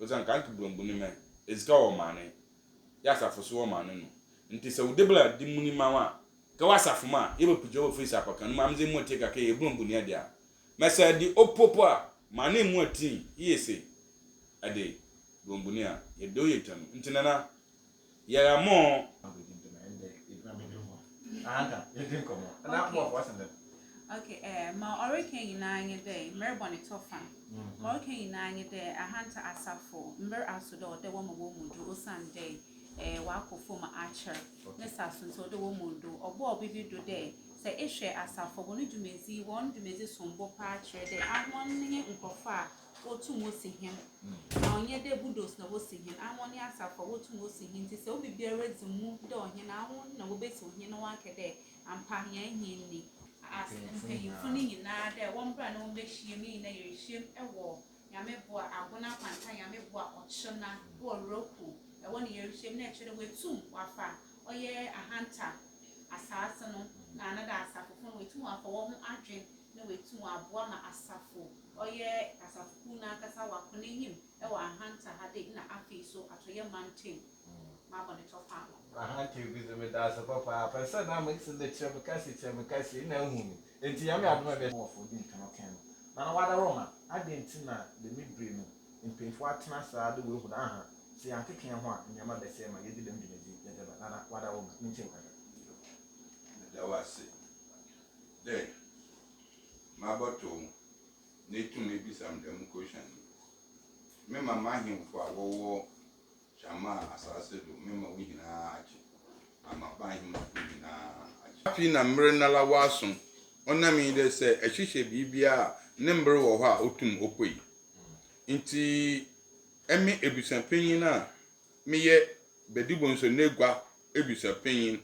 san kan to blombuni me ezika o mane ya asafo so o mane no nti se udebla di muni mawa ka wasafo ma e be pujo office apaka no mamze mu take ka e blombuni ade a mesa di opopo a mane mu atin yese ade blombuni a ye do yetam nti nana ya mo Ahanata, you drink more. And that more wasn't it? Okay, ma orike nyinaa day merebone tofa. Ma orike nyinaa day Ahanata asafo mber asodo de wo mo mudu osande wa akofo ma acher. Ne saso so de wo mudu obo obibi do de se ehwe asafo bo no dwumezi won dwumezi sombo pa acher de ahwon nye nkofa otum osihem. Na onye de budos na wosihem ahwon ne asafo otum osihem ti se obibi erezimu de ohena ahwon na wo besi ohena wa kede ampa yan hinni as mpanyinfo nyinaa dɛ wɔn bra na wɔn bɛhyia mu nyinaa yɛ hyia ɛwɔ nyameboa agona kwanta nyameboa ɔkyena wɔ roku ɛwɔ ne yɛ hyia mu na ɛkyerɛ wetum wafa ɔyɛ Ahanata asase no na anada asafo no wetum wafa wɔn ho adwen na wetum aboa ma asafo ɔyɛ asafo na kasa wako n'enyim ɛwɔ Ahanata ha de na afei so atoyɛ manten ma bɔ ne tɔfa Ahanata bi ze me da so papa person na make se de chemikasi na hu enti ya me adoma be mo for din kan kan na wada roma adenti na de midbre no mpemfo atena saa de we hu na ha se yankeke ho a nyama be se ma yedi dem dwumedi yedeba na wada roma nche kwada da wase de ma boto ne tun e bi sam dem question me mama himfo a wo chama asase do me ma wi hina achi ama ba him hina achi afi na mre na la waso ona mi de se ehwehwe bibia ne mbre wo ho a otum okoi nti emi ebusan panyin na me ye bedibo nso negwa ebusan panyin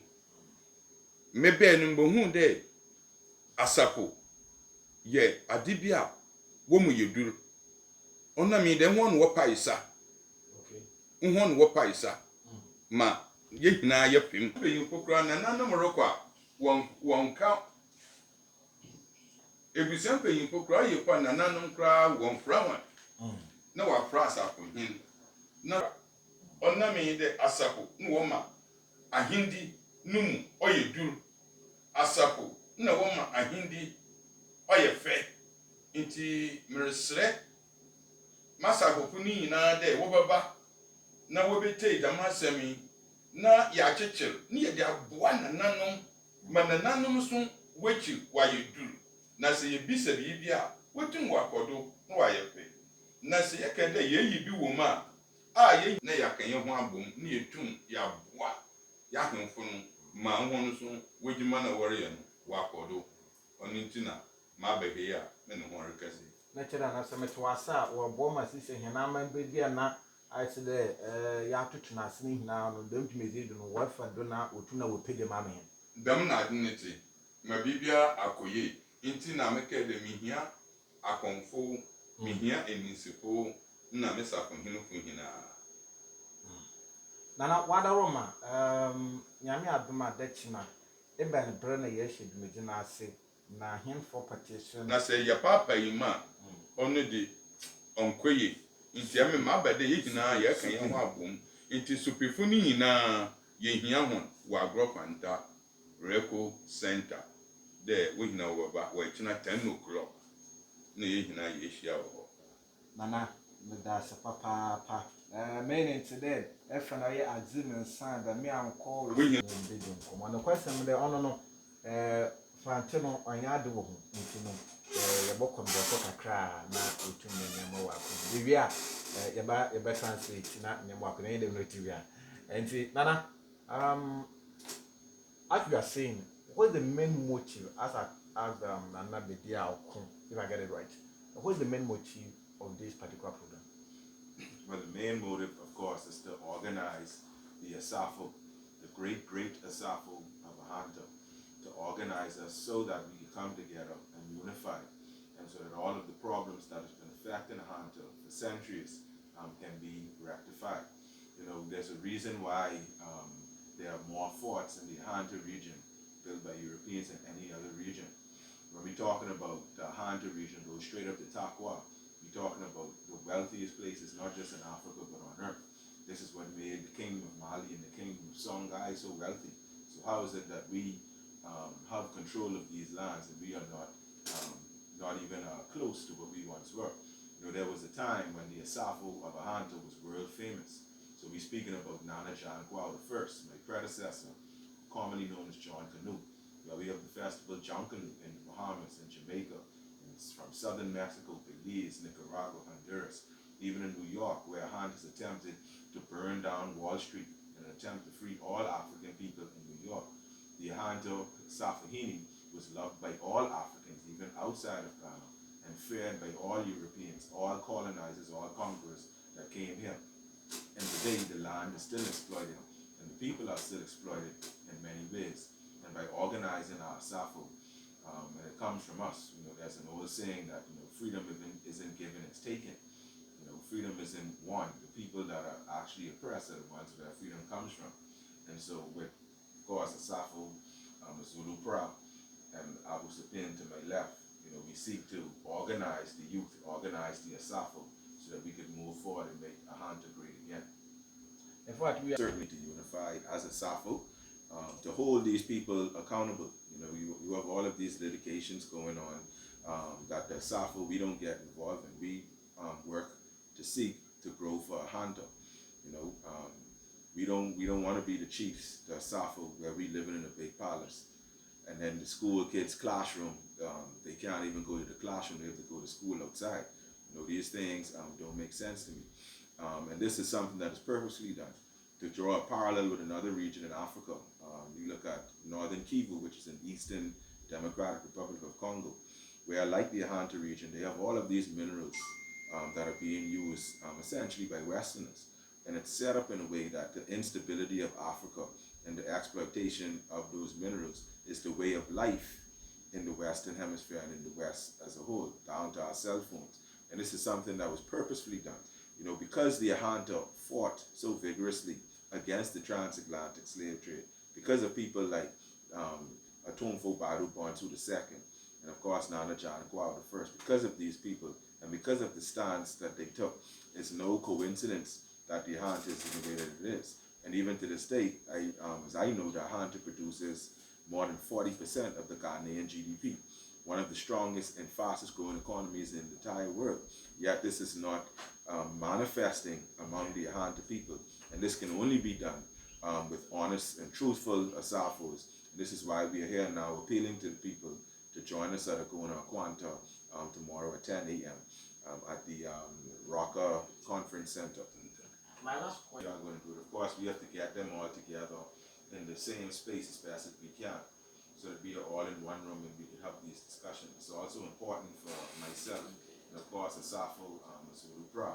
me be no mbohu de asapo ye adibia wo mu yeduru ona mi de ho no wo paisa nhon wo paisa ma ye hina ye pim peyin kokra na nanom rokwa won ka ebusan peyin kokra ye kwa na nanom kra won frawan na wa fra Safohene na ona mi de asapo no wo ma ahindi numu oyeduru asapo na wo ma ahindi oyefe nti mresre masapo ni nyina de wo baba na wobete damasemi na ya checher ni ye dia boa nananom manananom so wechi wayeduru na se ye bisa bibia wotum wakodo na wayepe na se ye kede ye yi bi wo ma ye na ya kan ye ho abom na ye tum ya boa ya hemfo no ma ho no so wejima na wore ye no wakodo onintina ma bebe ya me no ho rekase na chera na se metwasa wo bo ma sise hena ma bebia na I said, ya to na sini hina no dem tumezi do no wafa do na otu na wopede ma me dam na adinete ma bibia akoye inti na meke de mihia akonfo mihia enisifo na me Safohene fu hina na wada roma nyame adoma de china e ben bre na ye hwedumedi na ase na hen for petition na se ya papa yima onu de onkoye inti ame ma bade ye hina ye kan ye ho abom inti supifu ni hina ye hia ho wa agro kwanta Reco Center de we hina wo ba we china 10 o'clock na ye hina ye hia wo nana me da se papa pa main today if na ye azim san da me anko we hina komo no kwasem de ono no fante no anya de wo ho nti no ye bokon de ko kakra na otum ne nyama wa ko bibi a ye ba translate na nyama wa ko ne de no TV a nti nana as you are saying, what is the main motive as Nana Bedia Okun, if I get it right? What is the main motive of this particular program? Well, the main motive, of course, is to organize the Asafo, the great Asafo of Ahanata, to organize us so that we can come together and unify, and so that all of the problems that have been affecting Ahanata for centuries can be rectified. You know, there's a reason why there are more forts in the Ahanata region built by Europeans than any other region. When we're talking about the Ahanata region, go straight up to Takoradi, we're talking about the wealthiest places, not just in Africa, Mali and the kingdom of Songhai so wealthy? So how is it that we have control of these lands and we are not even close to what we once were? You know, there was a time when the Asafo of Ahanata was world famous. So we're speaking about Nana Jan the first, my predecessor, commonly known as John Canoe. Where we have the festival John Canoe in the Bahamas and Jamaica, and it's from southern Mexico, Belize, Nicaragua, Honduras, even in New York, where Ahantas attempted to burn down Wall Street in an attempt to free all African people in New York. The Ahanta Safohene was loved by all Africans, even outside of Ghana, and feared by all Europeans, all colonizers, all conquerors that came here. And today the land is still exploited, and the people are still exploited in many ways. And by organizing our Safo, and it comes from us, you know, there's an old saying that, you know, freedom isn't given, it's taken. You know, freedom isn't won. The people that are actually oppressed are the ones where freedom comes from. And so with, of course, a Safo, Zulu Pra, and Abu Sapin to my left, you know, we seek to organize the youth, organize the Asafo, so that we could move forward and make Ahanta great again. In fact, we are Certainly to unify as a Safo, to hold these people accountable. You know, you have all of these litigations going on that the Safo, we don't get involved in. We work to seek to grow for Ahanta. You know, we don't want to be the chiefs, the Safo, where we living in a big palace. And then the school kids' classroom, they can't even go to the classroom, they have to go to school outside. You know, these things don't make sense to me. And this is something that is purposely done to draw a parallel with another region in Africa. You look at northern Kivu, which is in eastern Democratic Republic of Congo, where, like the Ahanta region, they have all of these minerals that are being used essentially by Westerners. And it's set up in a way that the instability of Africa and the exploitation of those minerals is the way of life in the Western Hemisphere and in the West as a whole, down to our cell phones. And this is something that was purposefully done. You know, because the Ahanta fought so vigorously against the transatlantic slave trade, because of people like Atomfo Badu Bonsu II, and of course Nana Jan the first, because of these people, and because of the stance that they took, it's no coincidence that the Ahanta is in the way that it is. And even to this day, as I know, the Ahanta produces more than 40% of the Ghanaian GDP, one of the strongest and fastest growing economies in the entire world. Yet this is not manifesting among the Ahanta people. And this can only be done with honest and truthful Asafos. This is why we are here now appealing to the people to join us at Agona Quanta tomorrow at 10 a.m. At the Rocker Conference Center. my last We are going to do it. Of course, we have to get them all together in the same space as best as we can, so that we are all in one room and we can have these discussions. It's also important for myself and of course Asafo Zulu Pra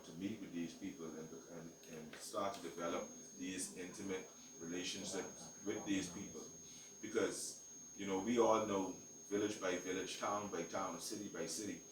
to meet with these people and start to develop these intimate relationships with these people, because you know, we all know village by village, town by town, or city by city,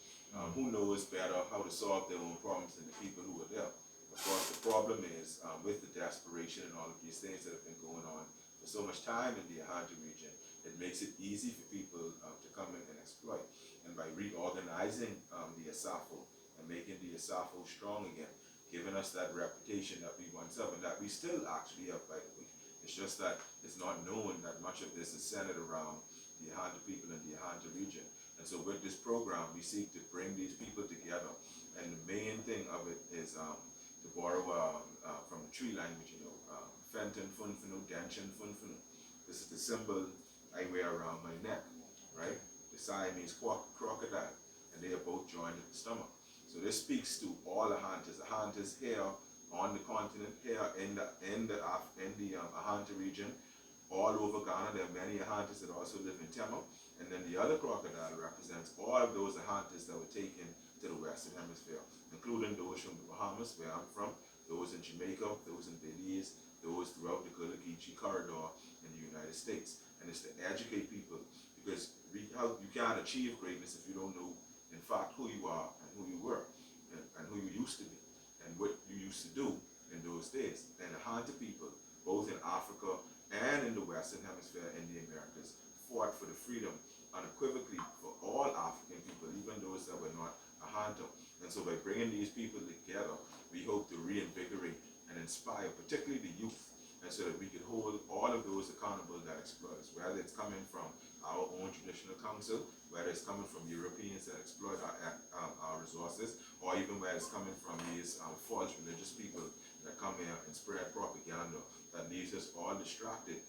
who knows better how to solve their own problems than the people who are there. Of course, the problem is with the desperation and all of these things that have been going on for so much time in the Ahanta region, it makes it easy for people to come in and exploit. And by reorganizing the Asafo and making the Asafo strong again, giving us that reputation that we once have and that we still actually have, by the way. It's just that it's not known that much of this is centered around the Ahanta people in the Ahanta region. And so with this program, we seek to bring these people together. And the main thing of it is to borrow from the tree language, you know, Fenton Funfunu, Danchin Funfunu. This is the symbol I wear around my neck, right? The Siamese crocodile, and they are both joined at the stomach. So this speaks to all Ahantas. Ahantas here on the continent, here in the Ahanta region, all over Ghana. There are many Ahantas that also live in Tema. And then the other crocodile represents all of those Ahantas that were taken to the Western Hemisphere, including those from the Bahamas, where I'm from, those in Jamaica, those in Belize, those throughout the Gullah-Geechee corridor in the United States. And it's to educate people, because you can't achieve greatness if you don't know, in fact, who you are and who you were and who you used to be and what you used to do in those days. And the Ahanta people, both in Africa and in the Western Hemisphere and the Americas, fought for the freedom unequivocally for all African people, even those that were not Ahanta. And so by bringing these people together, we hope to reinvigorate and inspire, particularly the youth, and so that we could hold all of those accountable that exploit us, whether it's coming from our own traditional council, whether it's coming from Europeans that exploit our resources, or even where it's coming from these false religious people that come here and spread propaganda that leaves us all distracted